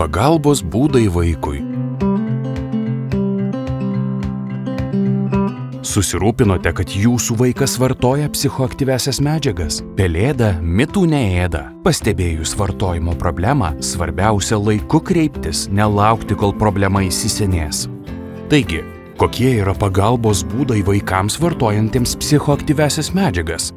Pagalbos būdai vaikui. Susirūpinote, kad jūsų vaikas vartoja psichoaktyviąsias medžiagas? Pelėda mitų neėda. Pastebėjus vartojimo problemą, svarbiausia laiku kreiptis, nelaukti, kol problema įsisenės. Taigi, kokie yra pagalbos būdai vaikams vartojantiems psichoaktyviąsias medžiagas?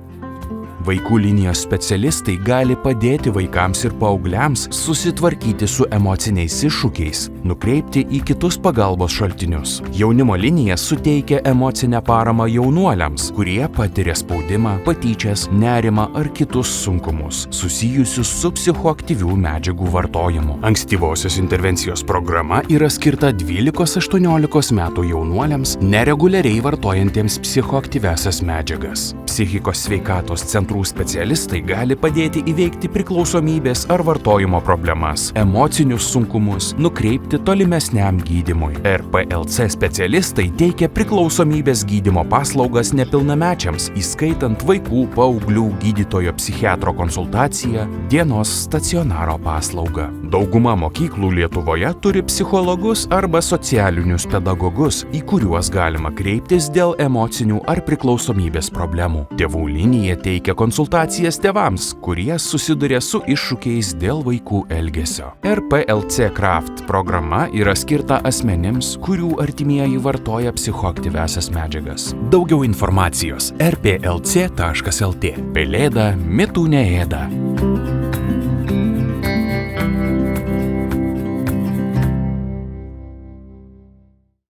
Vaikų linijos specialistai gali padėti vaikams ir paaugliams susitvarkyti su emociniais iššūkiais, nukreipti į kitus pagalbos šaltinius. Jaunimo linija suteikia emocinę paramą jaunuoliams, kurie patiria spaudimą, patyčias, nerimą ar kitus sunkumus susijusius su psichoaktyvių medžiagų vartojimu. Ankstyvosios intervencijos programa yra skirta 12–18 metų jaunuoliams nereguliariai vartojantiems psichoaktyviąsias medžiagas. Psichikos sveikatos centrų specialistai gali padėti įveikti priklausomybės ar vartojimo problemas, emocinius sunkumus, nukreipti tolimesniam gydymui. RPLC specialistai teikia priklausomybės gydymo paslaugas nepilnamečiams, įskaitant vaikų, paauglių gydytojo psichiatro konsultaciją, dienos stacionaro paslaugą. Dauguma mokyklų Lietuvoje turi psichologus arba socialinius pedagogus, į kuriuos galima kreiptis dėl emocinių ar priklausomybės problemų. Tėvų linija teikia konsultacijas tėvams, kurie susiduria su iššūkiais dėl vaikų elgesio. RPLC Craft programa yra skirta asmenims, kurių artimieji vartoja psichoaktyviąsias medžiagas. Daugiau informacijos rplc.lt. Pelėda mitų neėda.